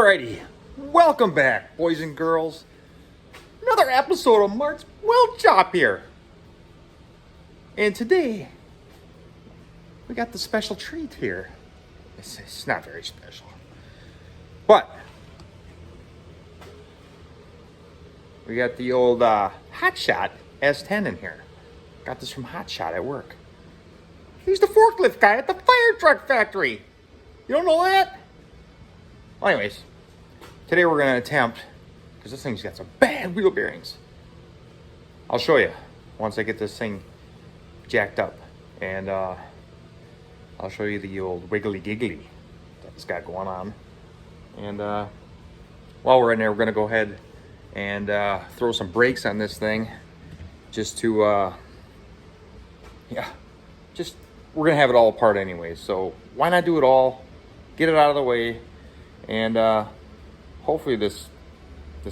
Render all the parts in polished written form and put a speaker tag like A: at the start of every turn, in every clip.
A: Alrighty, welcome back, boys and girls. Another episode of Mart's Weld Shop here. And today, we got the special treat here. It's not very special, but we got the old Hot Shot S10 in here. Got this from Hot Shot at work. He's the forklift guy at the fire truck factory. You don't know that? Well, anyways, today we're going to attempt, because this thing's got some bad wheel bearings. I'll show you once I get this thing jacked up. And I'll show you the old wiggly giggly that it's got going on. And while we're in there, we're going to go ahead and throw some brakes on this thing. Just to, we're going to have it all apart anyway. So why not do it all, get it out of the way, and hopefully this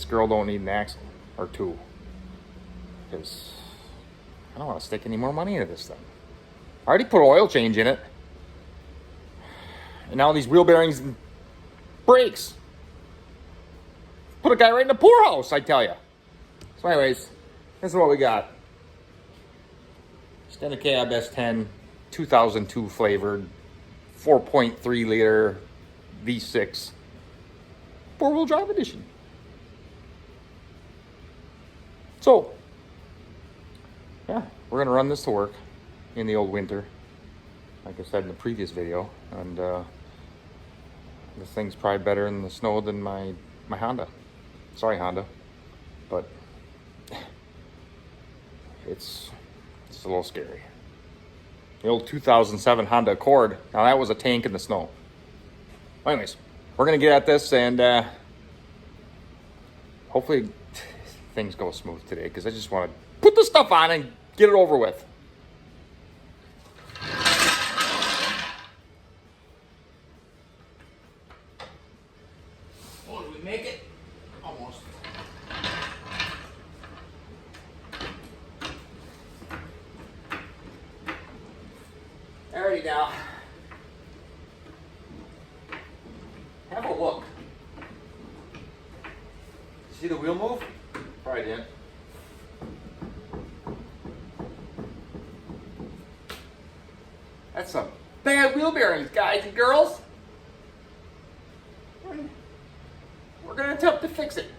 A: girl don't need an axle or two, because I don't want to stick any more money into this thing. I already put an oil change in it, and now these wheel bearings and brakes put a guy right in the poorhouse, I tell you. So anyways, this is what we got. Extended cab S10 2002 flavored 4.3 liter V6 four-wheel drive edition. So, yeah, we're gonna run this to work in the old winter, like I said in the previous video, and this thing's probably better in the snow than my Honda. Sorry, Honda, but it's a little scary. The old 2007 Honda Accord. Now that was a tank in the snow. Well, anyways, we're gonna get at this, and hopefully things go smooth today, because I just want to put the stuff on and get it over with. Oh, did we make it? Almost. Alrighty now. Have a look. See the wheel move? Probably didn't. That's some bad wheel bearings, guys and girls. We're gonna attempt to fix it.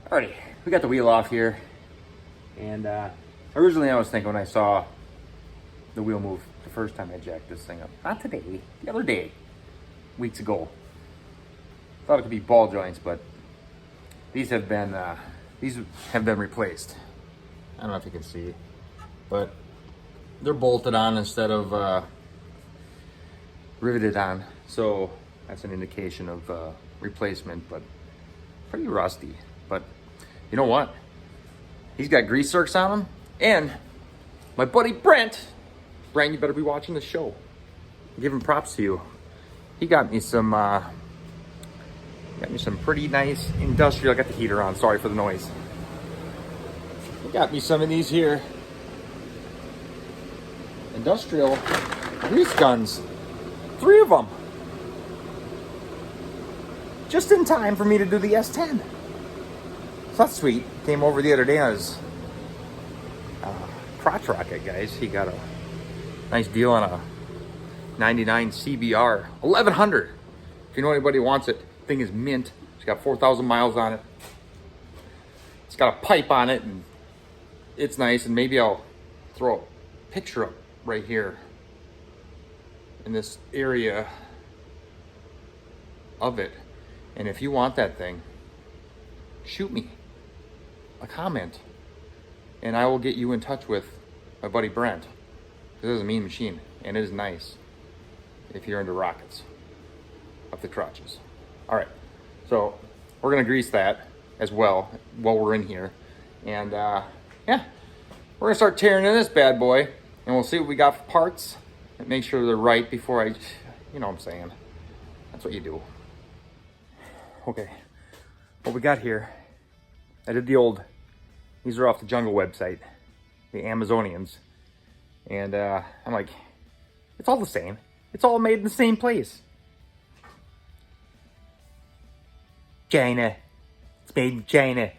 A: Alrighty, we got the wheel off here. And originally I was thinking, when I saw the wheel move the first time I jacked this thing up, not today, the other day, weeks ago, thought it could be ball joints, but these have been replaced. I don't know if you can see, but they're bolted on instead of riveted on, so that's an indication of replacement, but pretty rusty. But you know what? He's got grease zerks on him, and my buddy Brent, you better be watching the show. Give him props to you. He got me some pretty nice industrial. I got the heater on, sorry for the noise. He got me some of these here industrial grease guns, 3 of them, just in time for me to do the S10. So that's sweet. Came over the other day. I was crotch rocket, guys. He got a nice deal on a 99 CBR 1100. If you know anybody who wants it, thing is mint. It's got 4,000 miles on it. It's got a pipe on it, and it's nice. And maybe I'll throw a picture up right here in this area of it. And if you want that thing, shoot me a comment, and I will get you in touch with my buddy Brent. This is a mean machine, and it is nice if you're into rockets up the crotches. All right, so we're gonna grease that as well while we're in here, and yeah, we're gonna start tearing in this bad boy, and we'll see what we got for parts and make sure they're right before I, you know what I'm saying. That's what you do. Okay, what we got here, I did the old, these are off the Jungle website, the Amazonians, and I'm like, it's all the same. It's all made in the same place.
B: China. It's made in China.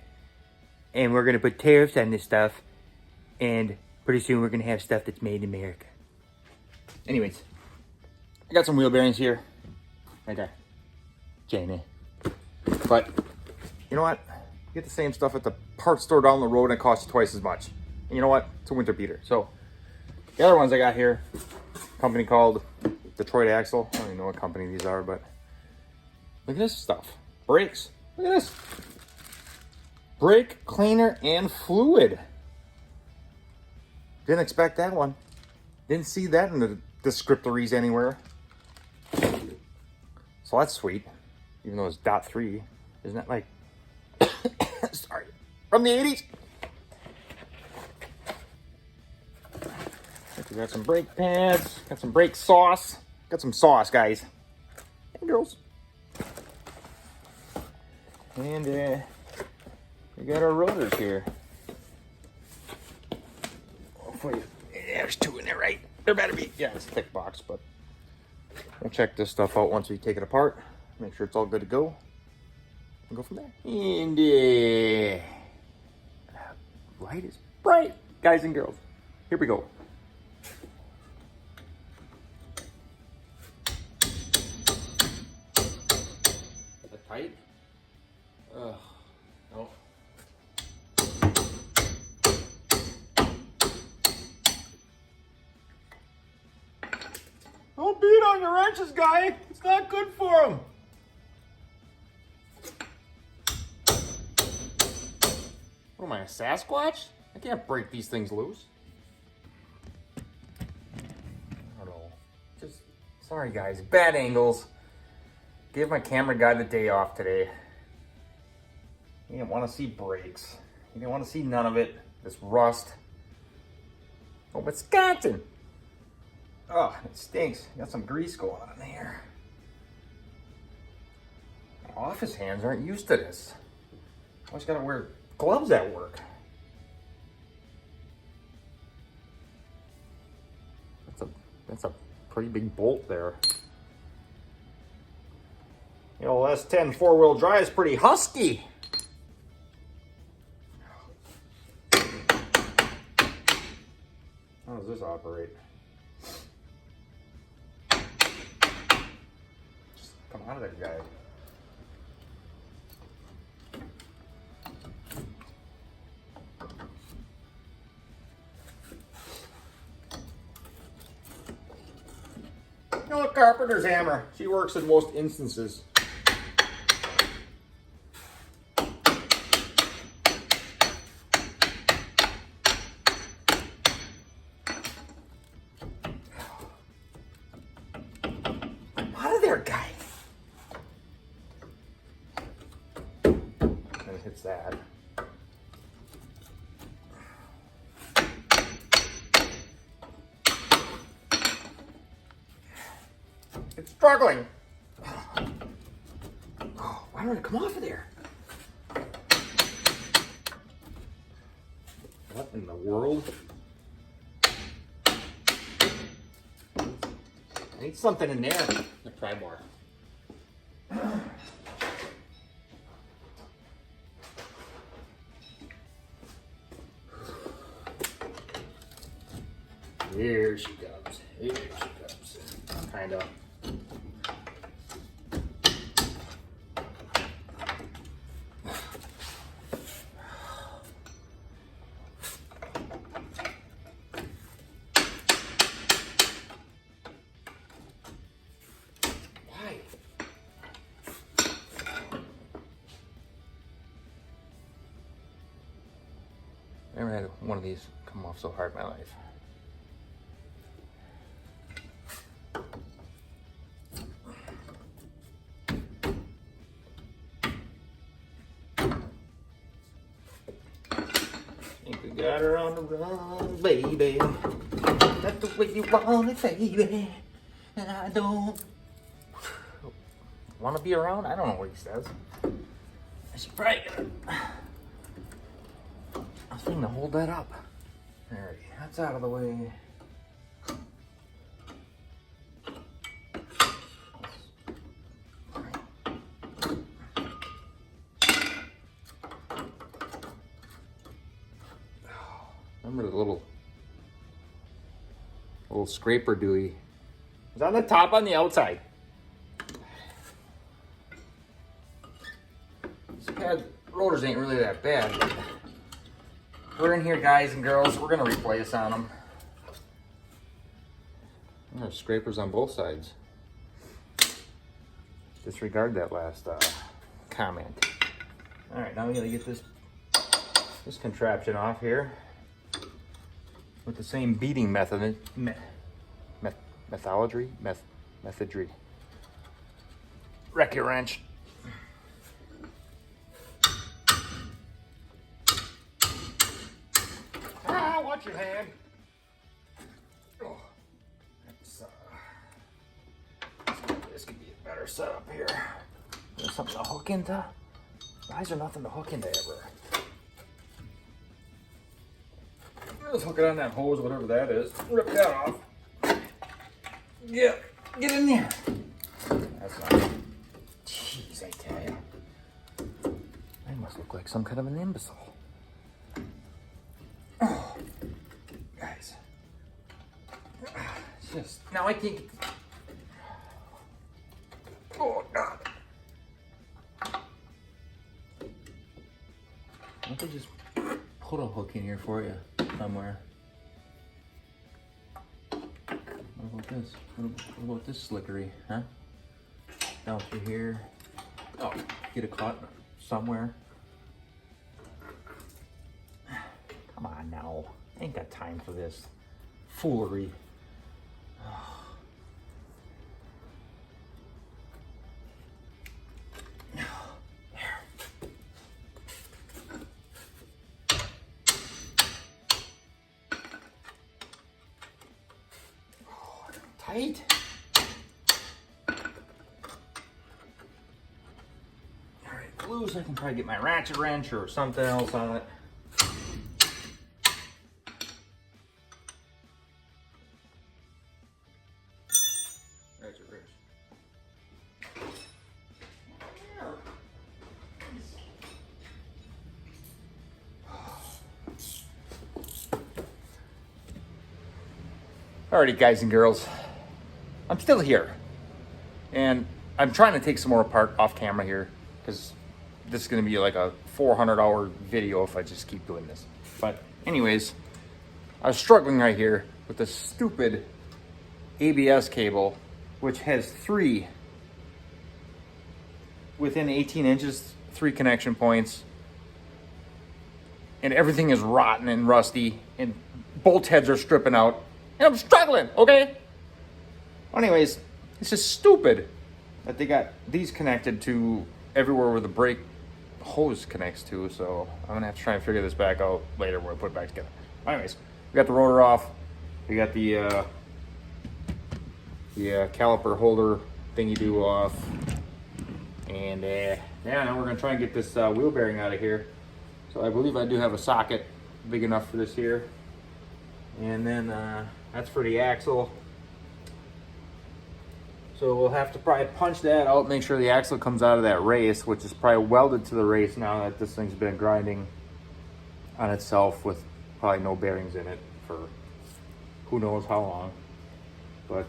B: And we're gonna put tariffs on this stuff. And pretty soon we're gonna have stuff that's made in America. Anyways, I got some wheel bearings here. Right there. China.
A: But, you know what? You get the same stuff at the parts store down the road and it costs you twice as much. And you know what? It's a winter beater. So, the other ones I got here, a company called Detroit Axle. I don't even know what company these are, but look at this stuff. Brakes. Look at this. Brake cleaner and fluid. Didn't expect that one. Didn't see that in the descriptories anywhere. So that's sweet. Even though it's .3. Isn't that like... Sorry. From the 80s. We got some brake pads. Got some brake sauce. Got some sauce, guys. And girls. And we got our rotors here. Hopefully, yeah, there's two in there, right? There better be. Yeah, it's a thick box, but we'll check this stuff out once we take it apart. Make sure it's all good to go. And go from there. And light is bright, guys and girls. Here we go. Is that tight? Ugh. No. Don't beat on your wrenches, guy. It's not good for them. What am I, a Sasquatch? I can't break these things loose. I don't know. Just, sorry guys, bad angles. Give my camera guy the day off today. He didn't want to see brakes. He didn't want to see none of it. This rust. Oh, Wisconsin. Oh, it stinks. Got some grease going on there. My office hands aren't used to this. I always gotta wear gloves at work. That's a pretty big bolt there. You know, S10 four-wheel drive is pretty husky. How does this operate? Just come out of there, guy. You know, a carpenter's hammer. She works in most instances. I'm out of there, guy. And it hits that. It's struggling. Oh, why don't it come off of there? What in the world? I need something in there. A pry bar. Here she comes. Here she comes. Kind of. Never had one of these come off so hard in my life. Think we got her on the run, baby. That's the way you want it, baby. And I don't want to be around. I don't know what he says. I should probably get a thing to hold that up. Alright, that's out of the way. Remember the little scraper dewey. It's on the top, on the outside. These pad rotors ain't really that bad. We're in here, guys and girls. We're gonna replace on them. There's scrapers on both sides. Disregard that last comment. All right, now we gotta get this contraption off here with the same beating methodry. Wreck your wrench. Watch your hand. Oh, this could be a better setup here. There's something to hook into. Why is there nothing to hook into ever? Let's hook it on that hose, whatever that is. Rip that off. Yeah, get in there. That's not. Jeez, I tell you. I must look like some kind of an imbecile. Oh, guys. Just now I can't get. Oh God. I could just put a hook in here for you somewhere. What about this? What about this slickery, huh? Down through here. Oh, get it caught somewhere. Come on now. Ain't got time for this foolery. Tight. All right, glue, so I can probably get my ratchet wrench or something else on it. Ratchet wrench. Alrighty, guys and girls. I'm still here, and I'm trying to take some more apart off camera here because this is going to be like a 400-hour video if I just keep doing this. But anyways, I was struggling right here with this stupid ABS cable, which has 3 within 18 inches, 3 connection points, and everything is rotten and rusty, and bolt heads are stripping out, and I'm struggling, okay? Anyways, it's just stupid that they got these connected to everywhere where the brake hose connects to, so I'm gonna have to try and figure this back out later when I put it back together. Anyways, we got the rotor off, we got the caliper holder thingy-do off, and yeah, now we're gonna try and get this wheel bearing out of here. So I believe I do have a socket big enough for this here, and then that's for the axle. So we'll have to probably punch that out, make sure the axle comes out of that race, which is probably welded to the race now that this thing's been grinding on itself with probably no bearings in it for who knows how long. But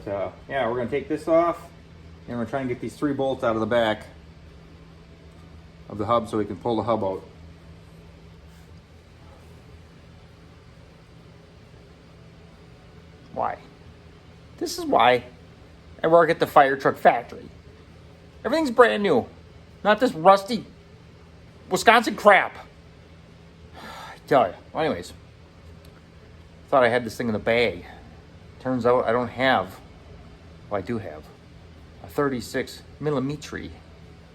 A: yeah, we're gonna take this off and we're trying to get these 3 bolts out of the back of the hub so we can pull the hub out. Why? This is why I work at the fire truck factory. Everything's brand new. Not this rusty Wisconsin crap. I tell you. Well, anyways. Thought I had this thing in the bag. Turns out I don't have. Well, I do have a 36 millimeter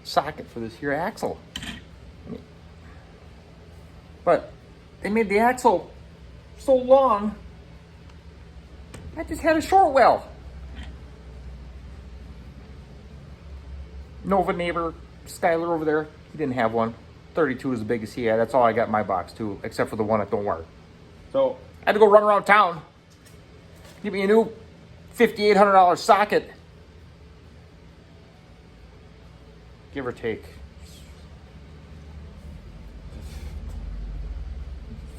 A: socket for this here axle. But they made the axle so long, I just had a short well. Nova neighbor, Skyler over there, he didn't have one. 32 is the biggest he had. That's all I got in my box too, except for the one that don't work. So I had to go run around town, get me a new $5,800 socket, give or take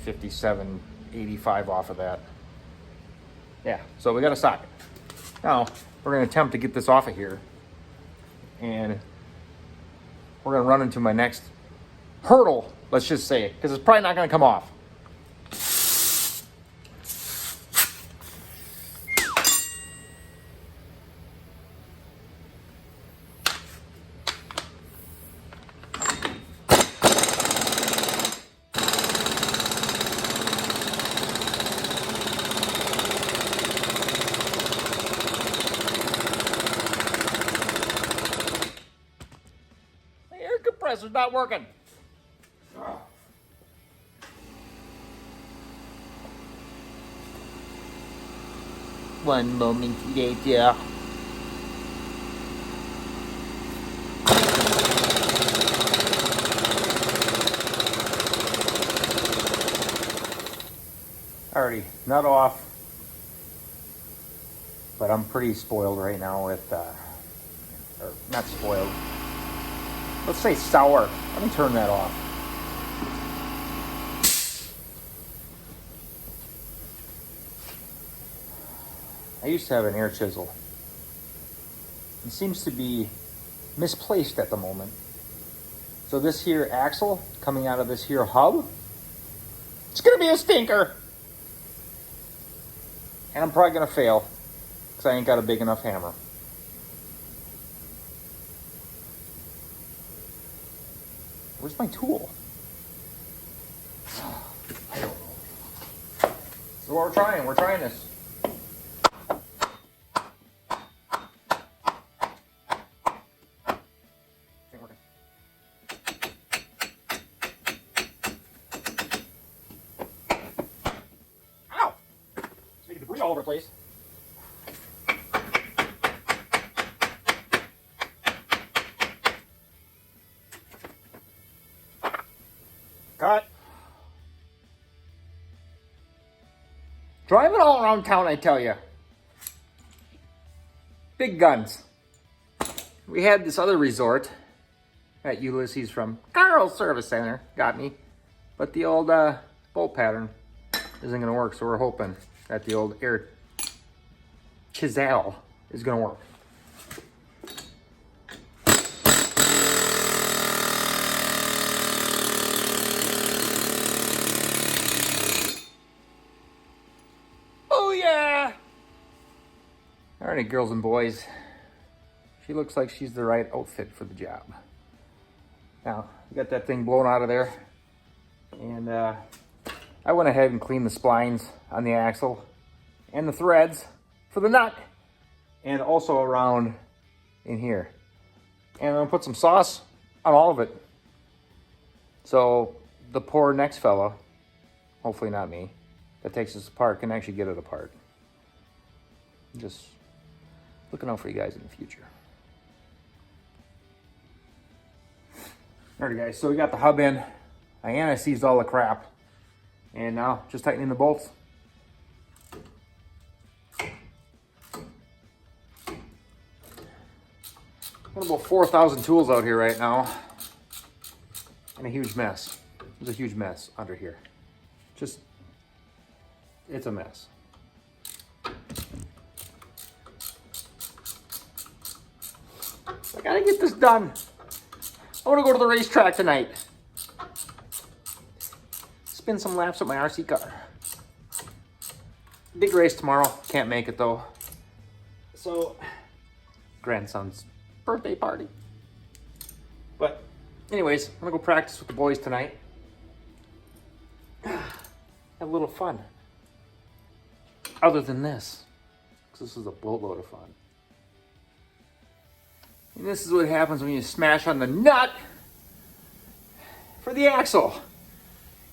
A: 57 85 off of that. Yeah, so we got a socket. Now, we're gonna attempt to get this off of here. And we're gonna run into my next hurdle, let's just say, because it's probably not gonna come off. The air compressor's not working.
B: One moment later.
A: Alrighty, nut off. But I'm pretty spoiled right now with, or not spoiled. Let's say sour. Let me turn that off. I used to have an air chisel. It seems to be misplaced at the moment. So this here axle coming out of this here hub, it's gonna be a stinker. And I'm probably gonna fail because I ain't got a big enough hammer. Where's my tool? I don't know. So we're trying this. Ain't working. Ow! It's making debris all over the place. Cut. Driving all around town, I tell you. Big guns. We had this other resort at Ulysses from Carl's Service Center. Got me. But the old bolt pattern isn't going to work, so we're hoping that the old air chisel is going to work. Alright, girls and boys. She looks like she's the right outfit for the job. Now, we got that thing blown out of there. And I went ahead and cleaned the splines on the axle and the threads for the nut. And also around in here. And I'm going to put some sauce on all of it. So the poor next fella, hopefully not me, that takes this apart can actually get it apart. Just looking out for you guys in the future. Alright guys, so we got the hub in. I anti-seized all the crap. And now just tightening the bolts. Got about 4,000 tools out here right now. And a huge mess. There's a huge mess under here. Just, it's a mess. I gotta get this done. I wanna go to the racetrack tonight. Spin some laps with my RC car. Big race tomorrow. Can't make it though. So, grandson's birthday party. But anyways, I'm gonna go practice with the boys tonight. Have a little fun. Other than this, because this is a boatload of fun. And this is what happens when you smash on the nut for the axle.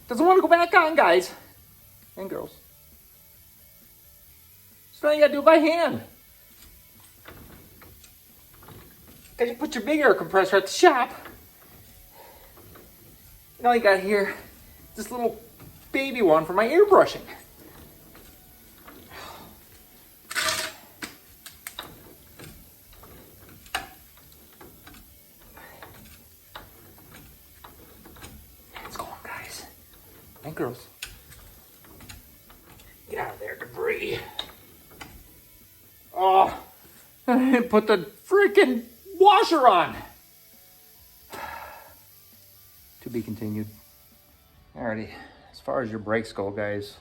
A: Doesn't want to go back on, guys and girls. So now you gotta do it by hand. Because you put your big air compressor at the shop. Now you got here this little baby one for my airbrushing. It's going, guys and girls. debris. Oh, I didn't put the freaking washer on. To be continued. Alrighty, as far as your brakes go, guys,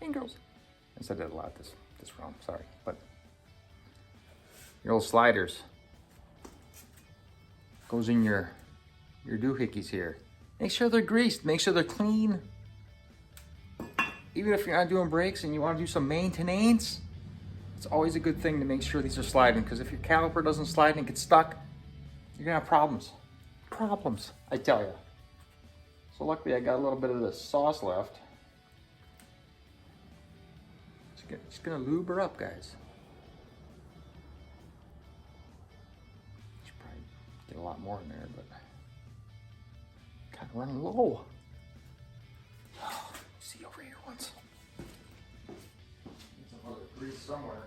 A: and girls, I said that a lot this round, sorry, but your little sliders goes in your doohickeys here. Make sure they're greased, make sure they're clean. Even if you're not doing brakes and you want to do some maintenance, it's always a good thing to make sure these are sliding, because if your caliper doesn't slide and gets stuck, you're gonna have problems. Problems, I tell you. So luckily I got a little bit of the sauce left. Just gonna lube her up, guys. Should probably get a lot more in there, but kind of running low. See over here once. Need some other grease somewhere.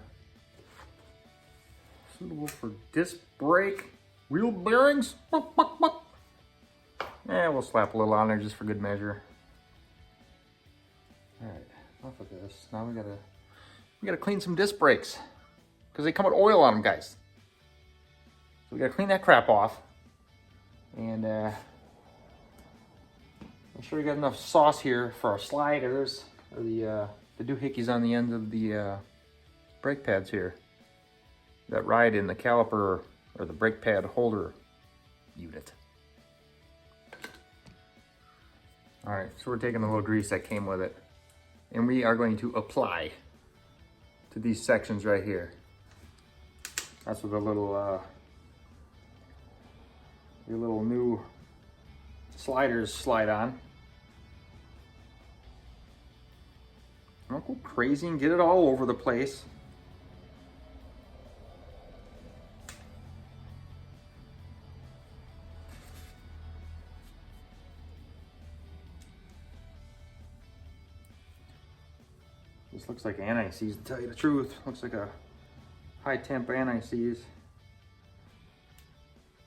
A: Suitable for disc brake, wheel bearings. Buck, buck, buck. Yeah, we'll slap a little on there just for good measure. All right, enough of this. Now we gotta clean some disc brakes because they come with oil on them, guys. So we gotta clean that crap off and make sure we got enough sauce here for our sliders or the doohickeys on the end of the brake pads here that ride in the caliper or the brake pad holder unit. All right, so we're taking the little grease that came with it, and we are going to apply to these sections right here. That's what the little your little new sliders slide on. Don't go crazy and get it all over the place. This looks like anti-seize, to tell you the truth. Looks like a high temp anti-seize.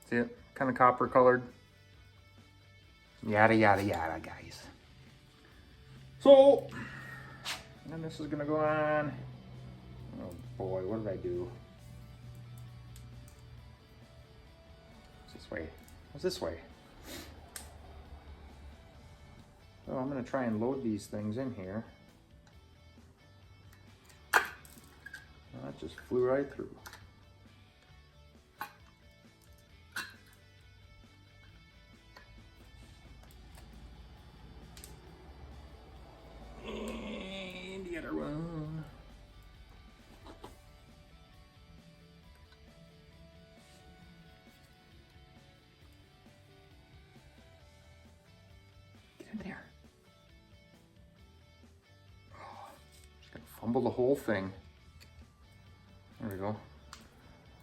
A: See it? Kind of copper colored. Yada, yada, yada, guys. So, and this is gonna go on. Oh boy, what did I do? What's this way? What's this way? So I'm gonna try and load these things in here. That just flew right through. And the other one. Get in there. Just gonna fumble the whole thing. There we go.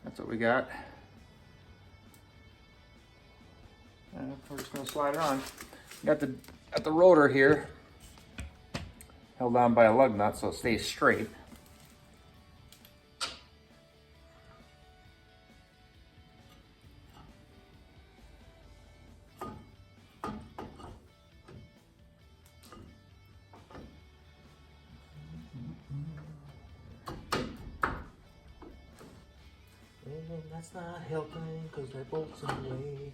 A: That's what we got. And we're just gonna slide it on. Got the rotor here held on by a lug nut so it stays straight. And that's not helping because that bolt's in the way.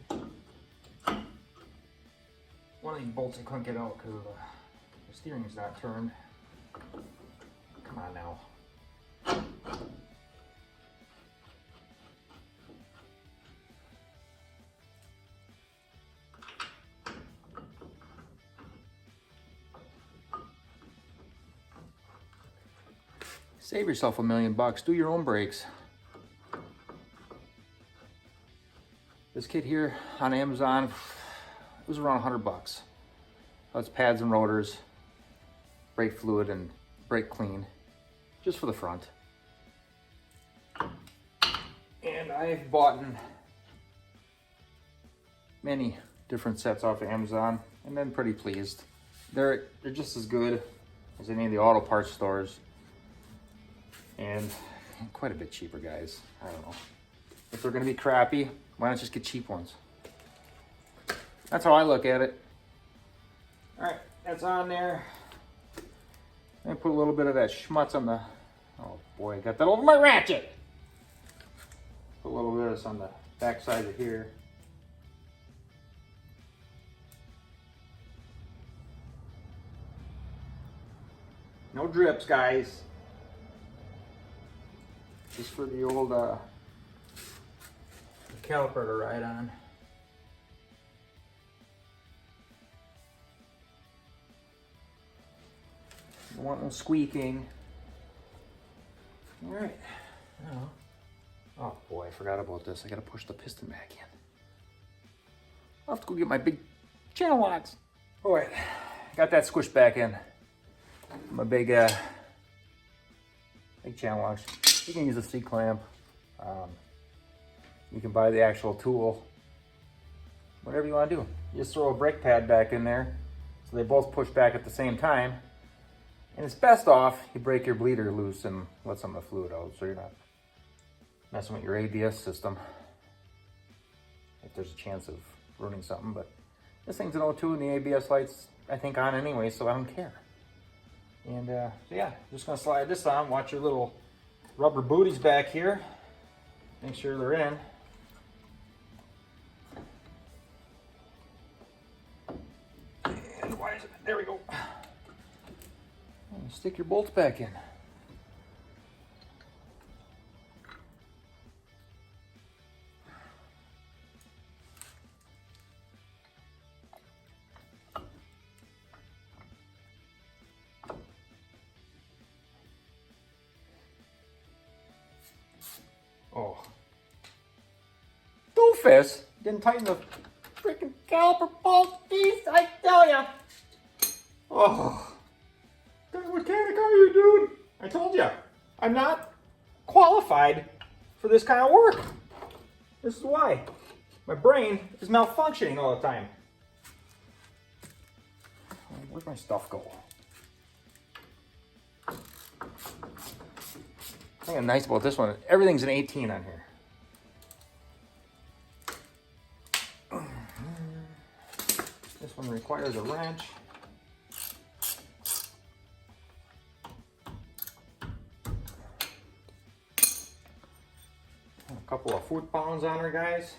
A: One of these bolts I couldn't get out because the steering is not turned. Come on now. Save yourself $1 million. Do your own brakes. This kit here on Amazon, it was around $100. That's pads and rotors, brake fluid and brake clean, just for the front. And I've bought many different sets off of Amazon and been pretty pleased. They're just as good as any of the auto parts stores and quite a bit cheaper, guys. I don't know. If they're gonna be crappy, why not just get cheap ones? That's how I look at it. All right, that's on there. And put a little bit of that schmutz on the, oh boy, I got that over my ratchet. Put a little bit of this on the back side of here. No drips, guys. Just for the old caliper to ride on. Don't want no squeaking. All right. Now, oh boy, I forgot about this. I gotta push the piston back in. I'll have to go get my big channel locks. All right, got that squished back in. My big channel locks. You can use a C-clamp. You can buy the actual tool. Whatever you want to do. You just throw a brake pad back in there so they both push back at the same time. And it's best off you break your bleeder loose and let some of the fluid out so you're not messing with your ABS system if there's a chance of ruining something. But this thing's an O2 and the ABS light's, I think, on anyway, so I don't care. And so yeah, just gonna slide this on. Watch your little rubber booties back here. Make sure they're in. And why is it? There we go. And stick your bolts back in. Oh. Doofus! Didn't tighten the freaking caliper bolt piece, I tell ya! Oh. What kind of mechanic are you, dude? I told you, I'm not qualified for this kind of work. This is why. My brain is malfunctioning all the time. Where'd my stuff go? The thing that's nice about this one, everything's an 18 on here. This one requires a wrench. A couple of foot pounds on her, guys.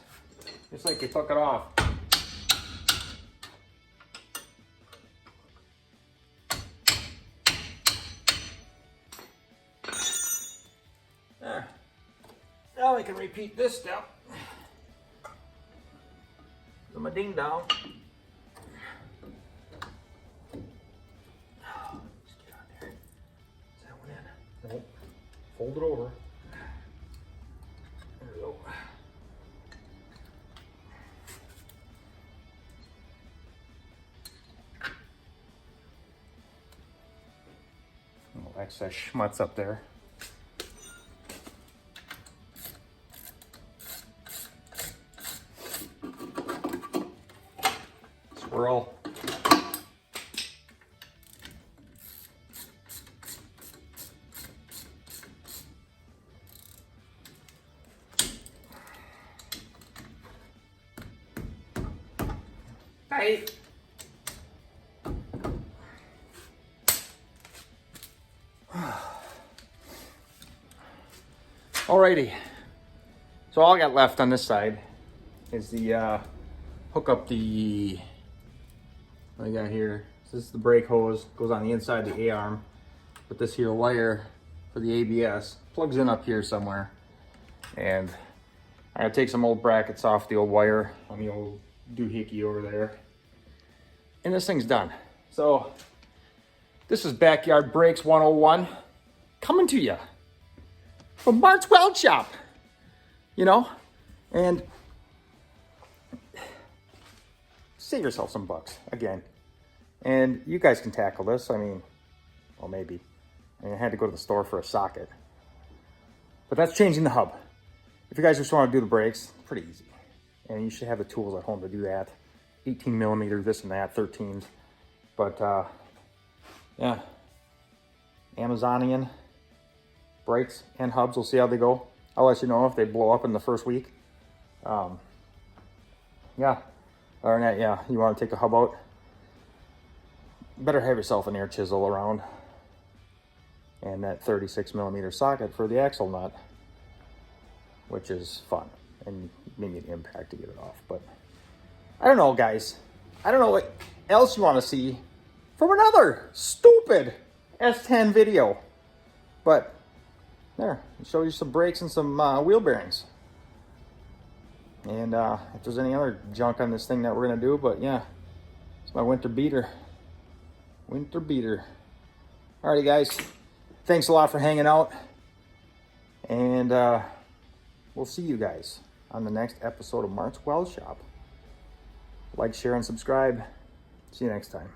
A: Just like you took it off. There. Now we can repeat this step. Put my ding dong. Just get on there. Is that one in? Nope. Fold it over. There we go. A little excess schmutz up there. Swirl. Tight. Alrighty. So all I got left on this side is the hook up the, what I got here. So this is the brake hose, goes on the inside of the A-arm. But this here wire for the ABS plugs in up here somewhere. And I gotta take some old brackets off the old wire on the old doohickey over there. And this thing's done. So this is Backyard Brakes 101 coming to you from Mart's Weld Shop, you know, and save yourself some bucks again. And you guys can tackle this. I mean, well, maybe. I mean, I had to go to the store for a socket, but that's changing the hub. If you guys just want to do the brakes, pretty easy. And you should have the tools at home to do that. 18 millimeter, this and that, 13s. But yeah, Amazonian brakes and hubs. We'll see how they go. I'll let you know if they blow up in the first week. Yeah, other than that, yeah, you want to take the hub out, better have yourself an air chisel around. and that 36mm socket for the axle nut, which is fun, and maybe an impact to get it off. But I don't know, guys. I don't know what else you want to see from another stupid S10 video. But there, I'll show you some brakes and some wheel bearings. And if there's any other junk on this thing that we're gonna do, but yeah, it's my winter beater. Winter beater. Alrighty, guys. Thanks a lot for hanging out. And we'll see you guys on the next episode of Mart's Weld Shop. Like, share, and subscribe. See you next time.